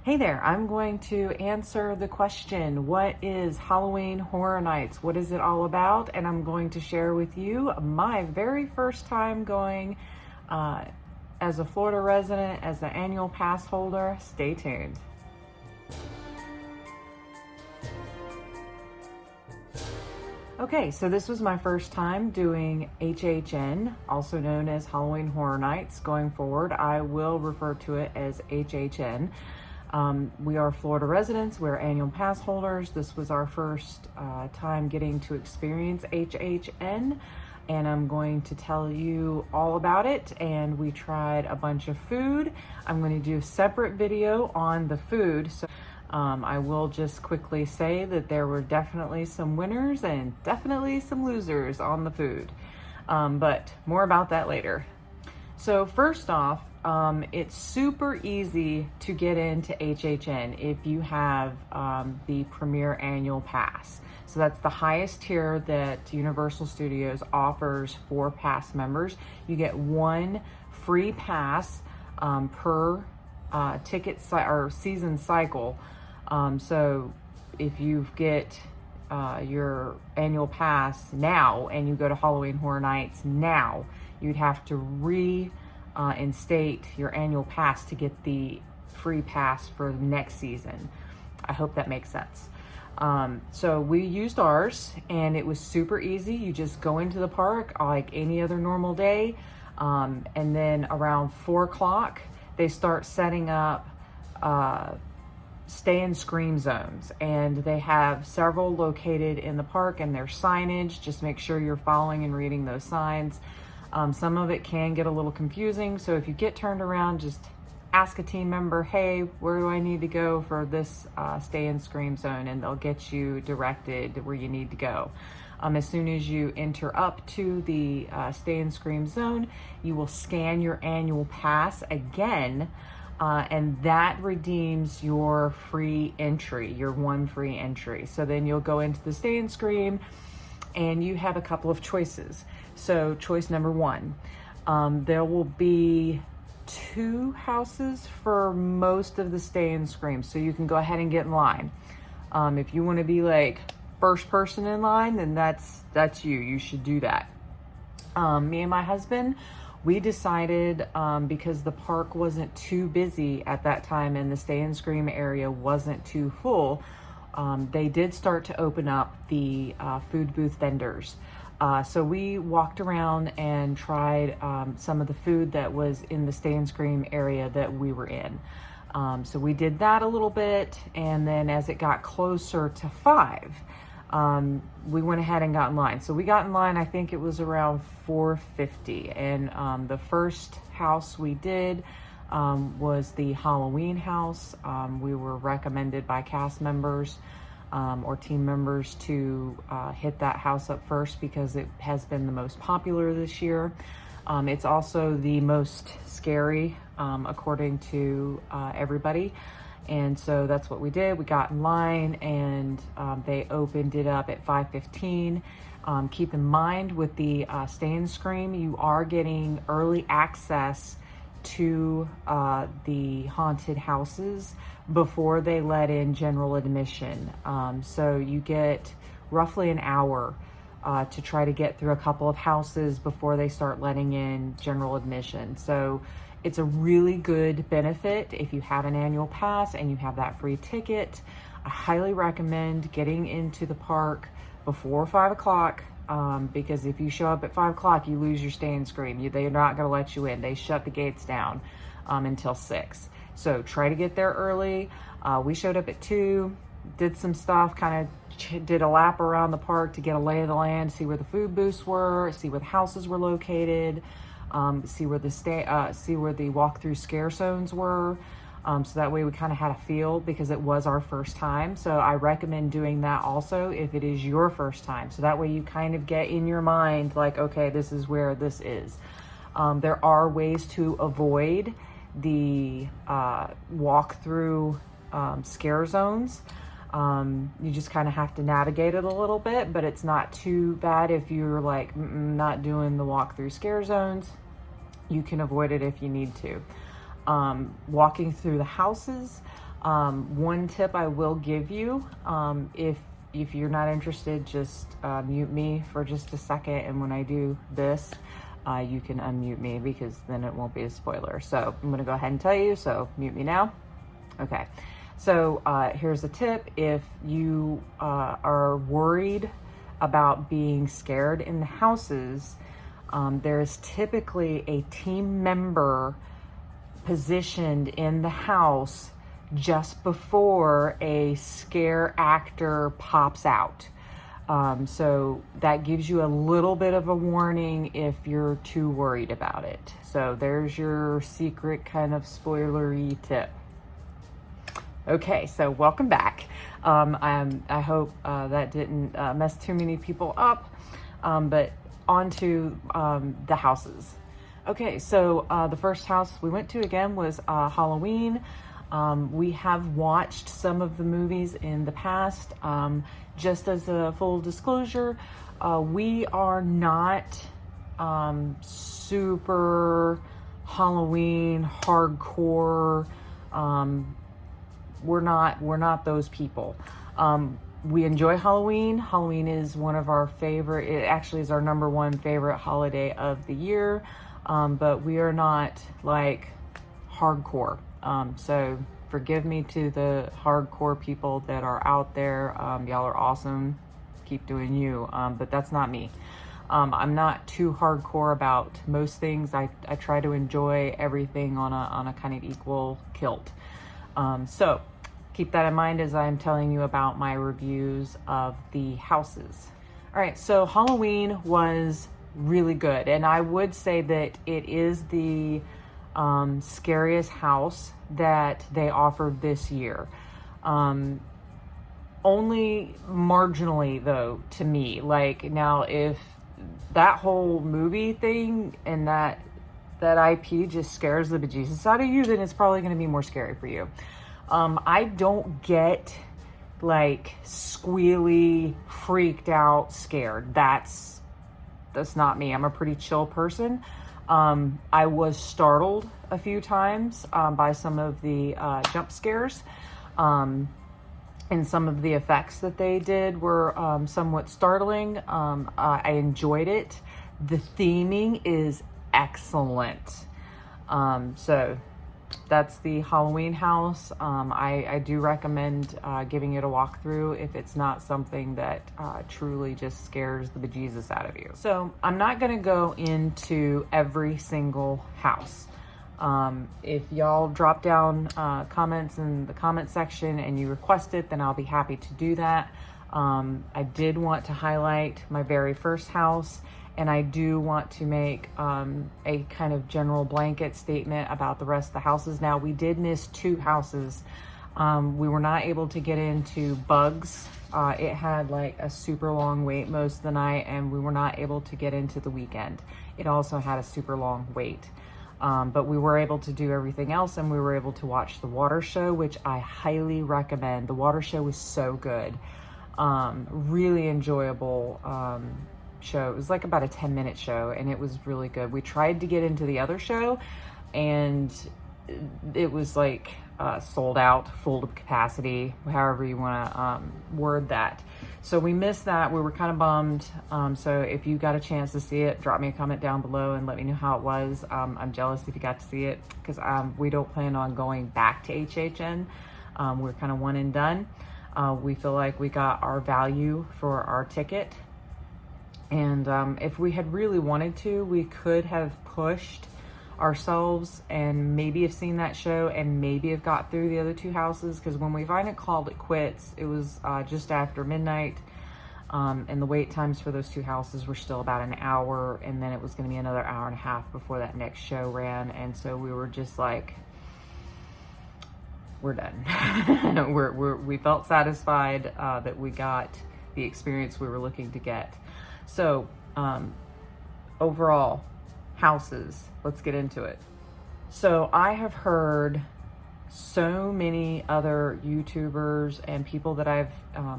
Hey there, I'm going to answer the question, what is Halloween Horror Nights? What is it all about? And I'm going to share with you my very first time going as a Florida resident, as an annual pass holder. Stay tuned. Okay, so this was my first time doing HHN, also known as Halloween Horror Nights. Going forward, I will refer to it as HHN. We are Florida residents, we're annual pass holders. This was our first time getting to experience HHN, and I'm going to tell you all about it. And we tried a bunch of food. I'm going to do a separate video on the food. So I will just quickly say that there were definitely some winners and definitely some losers on the food, but more about that later. So first off, it's super easy to get into HHN if you have the Premier Annual Pass. So that's the highest tier that Universal Studios offers for pass members. You get one free pass per or season cycle. So if you get your annual pass now and you go to Halloween Horror Nights now, you'd have to reinstate your annual pass to get the free pass for the next season. I hope that makes sense. So we used ours and it was super easy. You just go into the park like any other normal day. And then around 4 o'clock, they start setting up stay and scream zones, and they have several located in the park, and there's signage. Just make sure you're following and reading those signs. Some of it can get a little confusing, so if you get turned around, just ask a team member, hey, where do I need to go for this stay and scream zone, and they'll get you directed where you need to go. As soon as you enter up to the stay and scream zone, you will scan your annual pass again, and that redeems your free entry, your one free entry. So then you'll go into the stay and scream, and you have a couple of choices. So choice number 1, there will be 2 houses for most of the stay and scream, so you can go ahead and get in line. If you want to be like first person in line, then that's you should do that. Me and my husband, we decided, because the park wasn't too busy at that time and the stay and scream area wasn't too full, they did start to open up the food booth vendors. So we walked around and tried some of the food that was in the stay and scream area that we were in. So we did that a little bit, and then as it got closer to 5, we went ahead and got in line. So we got in line, I think it was around 4:50, and the first house we did was the Halloween house. We were recommended by cast members or team members to hit that house up first because it has been the most popular this year. It's also the most scary, according to everybody. And so that's what we did. We got in line, and they opened it up at 5:15. Keep in mind with the stay and scream, you are getting early access to the haunted houses before they let in general admission. So you get roughly an hour to try to get through a couple of houses before they start letting in general admission. So it's a really good benefit if you have an annual pass and you have that free ticket. I highly recommend getting into the park before 5 o'clock, because if you show up at 5 o'clock, you lose your stay and scream. They're not going to let you in. They shut the gates down until 6. So try to get there early. We showed up at 2, did some stuff, kind of did a lap around the park to get a lay of the land, see where the food booths were, see where the houses were located, see where the walkthrough scare zones were. So that way we kind of had a feel, because it was our first time. So I recommend doing that also if it is your first time. So that way you kind of get in your mind like, okay, this is where this is. There are ways to avoid the walkthrough scare zones. You just kind of have to navigate it a little bit, but it's not too bad if you're like not doing the walkthrough scare zones. You can avoid it if you need to. Walking through the houses, One tip I will give you, if you're not interested, just mute me for just a second, and when I do this, you can unmute me, because then it won't be a spoiler. So I'm gonna go ahead and tell you, so mute me now. Okay, so here's a tip. If you are worried about being scared in the houses, there's typically a team member positioned in the house just before a scare actor pops out. So that gives you a little bit of a warning if you're too worried about it. So there's your secret kind of spoilery tip. Okay, so welcome back. I hope that didn't mess too many people up, but on to the houses. Okay, so the first house we went to again was Halloween. We have watched some of the movies in the past. Just as a full disclosure, we are not super Halloween hardcore. We're not those people. We enjoy Halloween. Halloween is one of our favorite, it actually is our number one favorite holiday of the year. But we are not like hardcore. So forgive me to the hardcore people that are out there. Y'all are awesome. Keep doing you. But that's not me. I'm not too hardcore about most things. I try to enjoy everything on a kind of equal kilt. So keep that in mind as I'm telling you about my reviews of the houses. All right, so Halloween was really good, and I would say that it is the scariest house that they offered this year. Only marginally though, to me. Like, now if that whole movie thing and that IP just scares the bejesus out of you, then it's probably going to be more scary for you. I don't get like squealy, freaked out, scared. That's not me. I'm a pretty chill person. I was startled a few times by some of the jump scares, and some of the effects that they did were somewhat startling. I enjoyed it. The theming is excellent. So that's the Halloween house. I do recommend giving it a walkthrough if it's not something that truly just scares the bejesus out of you. So I'm not gonna go into every single house. If y'all drop down comments in the comment section and you request it, then I'll be happy to do that. I did want to highlight my very first house, and I do want to make a kind of general blanket statement about the rest of the houses. Now, we did miss two houses. We were not able to get into Bugs. It had like a super long wait most of the night, and we were not able to get into The Weekend. It also had a super long wait. But we were able to do everything else, and we were able to watch the water show, which I highly recommend. The water show was so good. Really enjoyable show. It was like about a 10-minute show, and it was really good. We tried to get into the other show, and it was like sold out, full of capacity, however you want to word that. So we missed that. We were kind of bummed. So if you got a chance to see it, drop me a comment down below and let me know how it was. I'm jealous if you got to see it, because we don't plan on going back to HHN. We're kind of one and done. We feel like we got our value for our ticket. And if we had really wanted to, we could have pushed ourselves and maybe have seen that show and maybe have got through the other two houses, because when we finally called it quits, it was just after midnight, and the wait times for those two houses were still about an hour, and then it was going to be another hour and a half before that next show ran. And so we were just like, we're done. we felt satisfied that we got the experience we were looking to get. So overall, houses, let's get into it. So I have heard so many other YouTubers and people that I've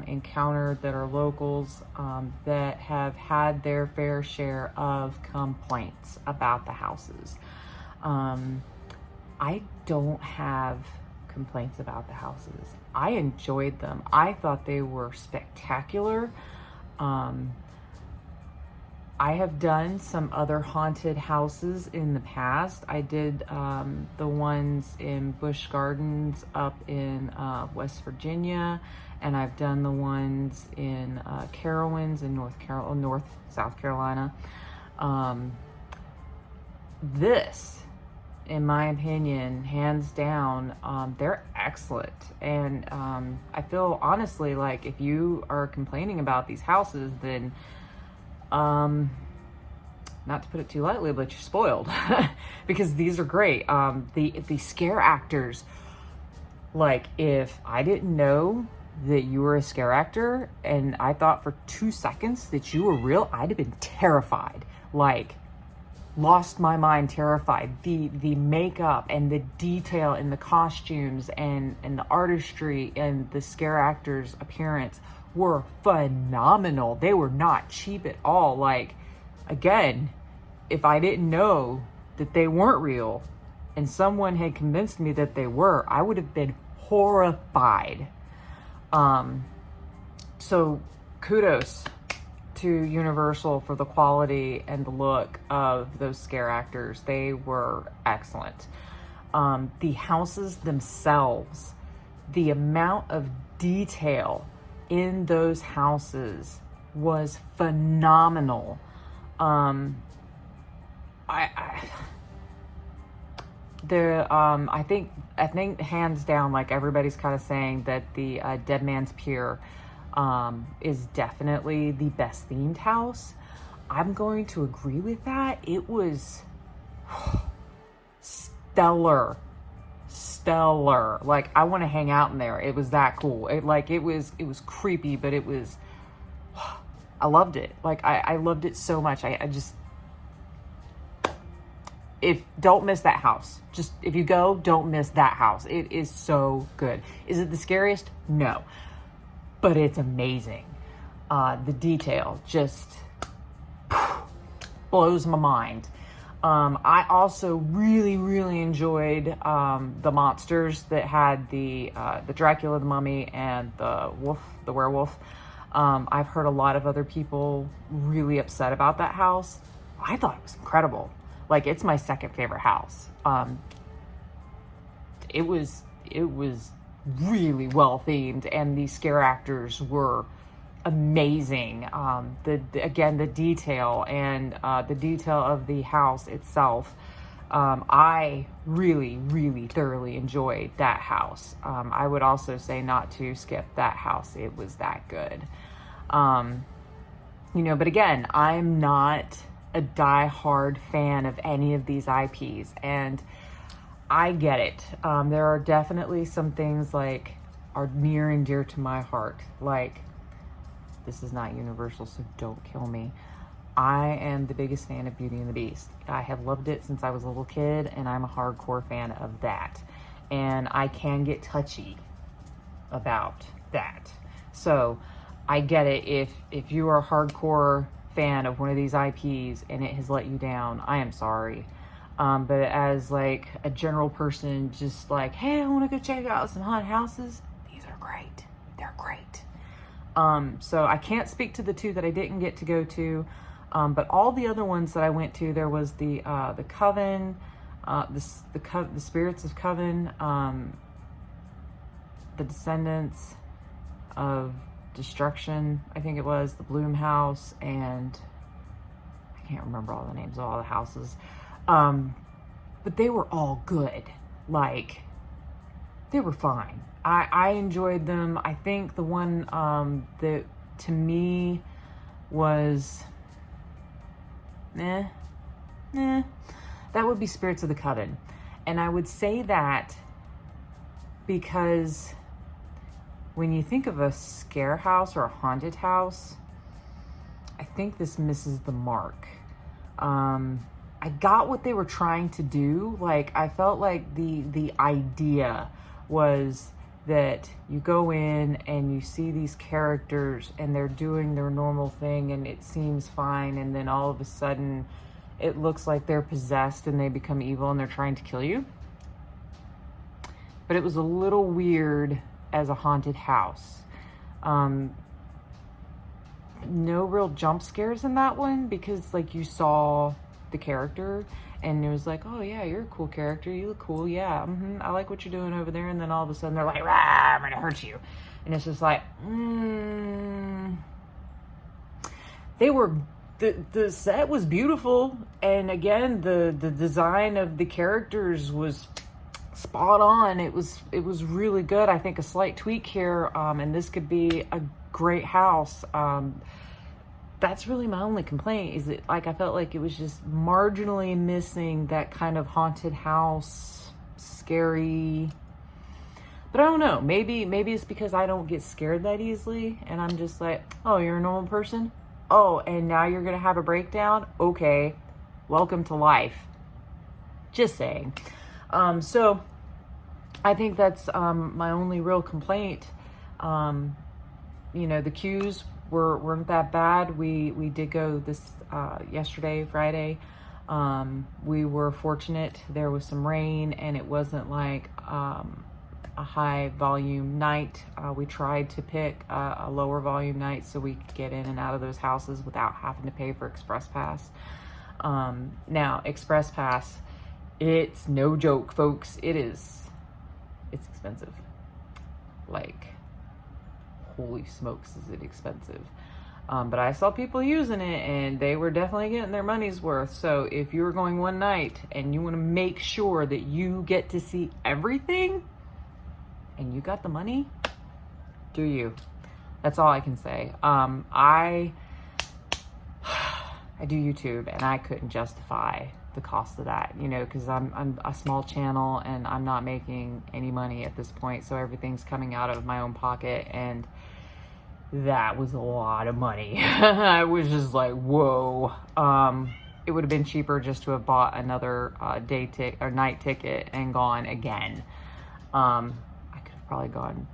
encountered that are locals that have had their fair share of complaints about the houses. I don't have complaints about the houses. I enjoyed them. I thought they were spectacular. I have done some other haunted houses in the past. I did the ones in Busch Gardens up in West Virginia, and I've done the ones in Carowinds in South Carolina. This, in my opinion, hands down, they're excellent. And I feel honestly like if you are complaining about these houses, then not to put it too lightly, but you're spoiled because these are great. The scare actors, like if I didn't know that you were a scare actor and I thought for 2 seconds that you were real, I'd have been terrified. Like, lost my mind, terrified. The makeup and the detail in the costumes and the artistry and the scare actors' appearance were phenomenal. They were not cheap at all. Like, again, if I didn't know that they weren't real and someone had convinced me that they were, I would have been horrified. So kudos to Universal for the quality and the look of those scare actors. They were excellent. The houses themselves, the amount of detail in those houses was phenomenal. I think hands down, like everybody's kind of saying that the Dead Man's Pier is definitely the best themed house. I'm going to agree with that. It was stellar. Like, I want to hang out in there. It was that cool. It was creepy, but it was, I loved it. Like, I loved it so much. I just, don't miss that house. Just, if you go, don't miss that house. It is so good. Is it the scariest? No. But it's amazing. The detail just blows my mind. I also really, really enjoyed the monsters that had the Dracula, the Mummy, and the werewolf. I've heard a lot of other people really upset about that house. I thought it was incredible. Like, it's my second favorite house. It was really well themed, and the scare actors were amazing. The detail and the detail of the house itself. I really, really thoroughly enjoyed that house. I would also say not to skip that house. It was that good. But again, I'm not a die-hard fan of any of these IPs, and I get it. There are definitely some things like are near and dear to my heart. Like, this is not Universal, so don't kill me. I am the biggest fan of Beauty and the Beast. I have loved it since I was a little kid, and I'm a hardcore fan of that. And I can get touchy about that. So I get it. If you are a hardcore fan of one of these IPs and it has let you down, I am sorry. But as like a general person, just like, hey, I want to go check out some haunted houses, these are great. They're great. So I can't speak to the two that I didn't get to go to, but all the other ones that I went to, there was the Coven, the Spirits of Coven, the Descendants of Destruction, I think it was, the Bloom House, and I can't remember all the names of all the houses. But they were all good. Like, they were fine. I enjoyed them. I think the one that to me was that would be Spirits of the Coven. And I would say that because when you think of a scare house or a haunted house, I think this misses the mark. I got what they were trying to do. Like, I felt like the idea was that you go in and you see these characters and they're doing their normal thing and it seems fine, and then all of a sudden it looks like they're possessed and they become evil and they're trying to kill you. but it was a little weird as a haunted house. No real jump scares in that one because like you saw the character and it was like, oh yeah, you're a cool character, you look cool, yeah, I like what you're doing over there, and then all of a sudden they're like, rah, I'm gonna hurt you, and it's just like, the set was beautiful, and again the design of the characters was spot on. It was really good. I think a slight tweak here, and this could be a great house. That's really my only complaint, is that like I felt like it was just marginally missing that kind of haunted house, scary. But I don't know, maybe it's because I don't get scared that easily, and I'm just like, oh, you're a normal person? Oh, and now you're gonna have a breakdown? Okay, welcome to life. Just saying. So I think that's my only real complaint. You know, the queues weren't that bad. We did go this yesterday, Friday. We were fortunate. There was some rain, and it wasn't like a high volume night. We tried to pick a lower volume night so we could get in and out of those houses without having to pay for Express Pass. Now, Express Pass, it's no joke, folks. It's expensive. Like, holy smokes, is it expensive. But I saw people using it, and they were definitely getting their money's worth. So if you're going one night and you want to make sure that you get to see everything and you got the money, do you. That's all I can say. I do YouTube, and I couldn't justify the cost of that, you know, because I'm a small channel and I'm not making any money at this point, so everything's coming out of my own pocket, and that was a lot of money. I was just like, whoa. It would have been cheaper just to have bought another night ticket and gone again. I could have probably gone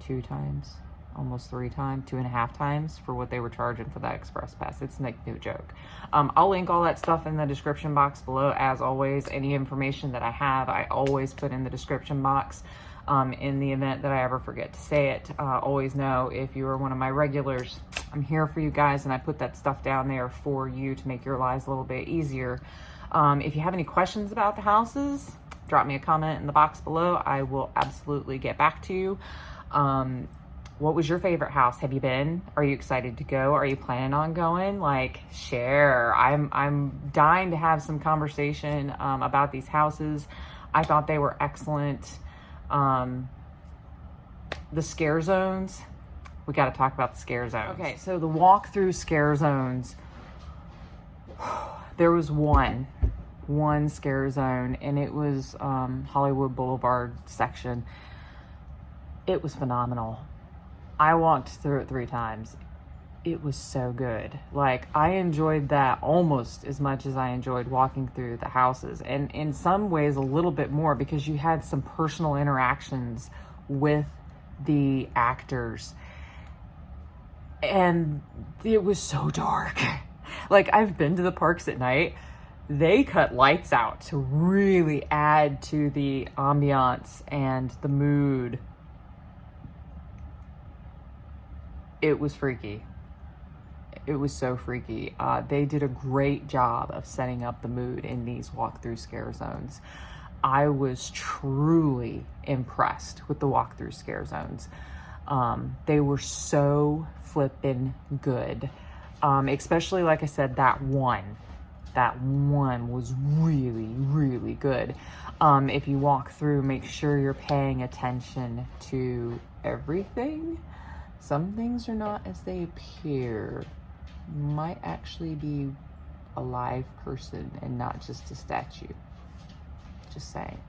2 times, almost 3 times, 2.5 times for what they were charging for that Express Pass. It's like no joke. I'll link all that stuff in the description box below. As always, any information that I have, I always put in the description box. In the event that I ever forget to say it, always know, if you are one of my regulars, I'm here for you guys, and I put that stuff down there for you to make your lives a little bit easier. If you have any questions about the houses, drop me a comment in the box below. I will absolutely get back to you. What was your favorite house? Have you been? Are you excited to go? Are you planning on going? Like, share. I'm dying to have some conversation about these houses. I thought they were excellent. The scare zones, we got to talk about the scare zones. Okay, so the walk-through scare zones, there was one scare zone, and it was Hollywood Boulevard section. It was phenomenal. I walked through it 3 times. It was so good. Like, I enjoyed that almost as much as I enjoyed walking through the houses, and in some ways a little bit more, because you had some personal interactions with the actors, and it was so dark. Like, I've been to the parks at night. They cut lights out to really add to the ambiance and the mood. It was freaky. It was so freaky. They did a great job of setting up the mood in these walkthrough scare zones. I was truly impressed with the walkthrough scare zones. They were so flippin' good. Especially, like I said, that one was really, really good. If you walk through, make sure you're paying attention to everything. Some things are not as they appear. Might actually be a live person and not just a statue. Just saying.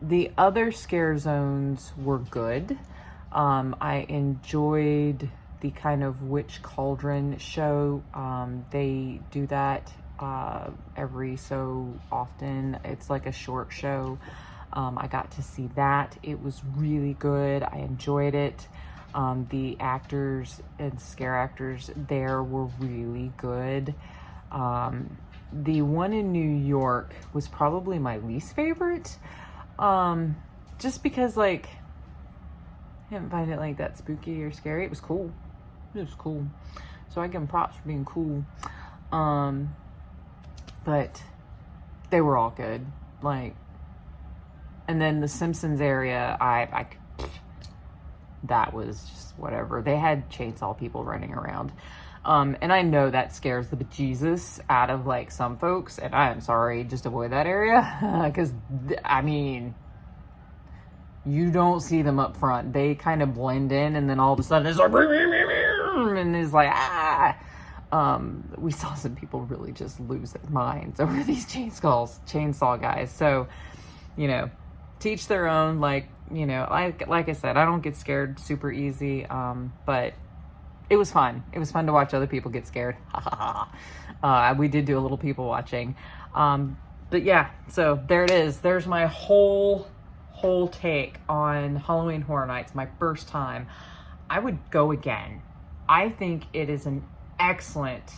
The other scare zones were good. I enjoyed the kind of witch cauldron show. They do that every so often. It's like a short show. I got to see that. It was really good. I enjoyed it. The actors and scare actors there were really good. The one in New York was probably my least favorite. Just because, like, I didn't find it like that spooky or scary. It was cool. It was cool. So I give them props for being cool. But they were all good. Like, and then the Simpsons area, that was just whatever. They had chainsaw people running around. And I know that scares the bejesus out of, like, some folks, and I am sorry, just avoid that area. Because, I mean, you don't see them up front. They kind of blend in, and then all of a sudden it's like, and it's like, ah. We saw some people really just lose their minds over these chainsaw guys. So, you know, teach their own. Like, you know, like I said, I don't get scared super easy. But it was fun. It was fun to watch other people get scared. We did do a little people watching. But yeah, so there it is. There's my whole take on Halloween Horror Nights. My first time. I would go again. I think it is an excellent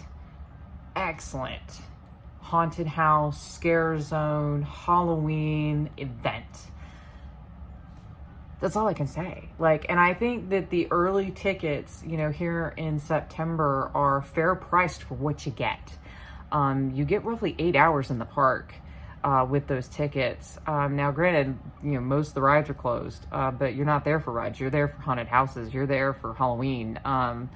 haunted house, scare zone, Halloween event. That's all I can say. Like, and I think that the early tickets, you know, here in September are fair priced for what you get. You get roughly 8 hours in the park with those tickets. Now, granted, you know, most of the rides are closed, but you're not there for rides. You're there for haunted houses. You're there for Halloween. And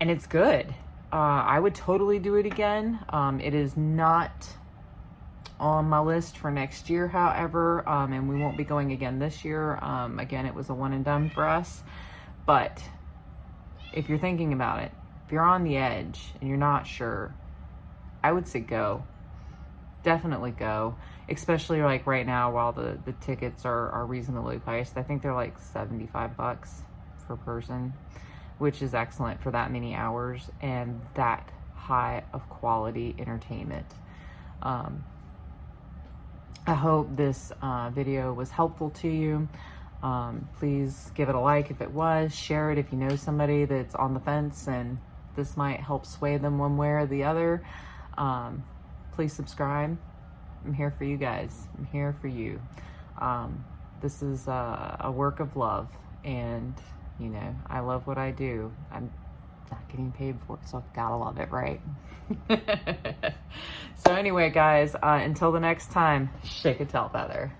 it's good. I would totally do it again. It is not on my list for next year, however, and we won't be going again this year. Again, it was a one and done for us. But if you're thinking about it, if you're on the edge and you're not sure, I would say go. Definitely go. Especially like right now while the tickets are reasonably priced. I think they're like $75 per person, which is excellent for that many hours and that high of quality entertainment. I hope this video was helpful to you. Please give it a like if it was. Share it if you know somebody that's on the fence and this might help sway them one way or the other. Please subscribe. I'm here for you guys. I'm here for you. This is a work of love, and you know, I love what I do. I'm not getting paid for it, so I've gotta love it, right? So anyway, guys, until the next time, shake a tail feather.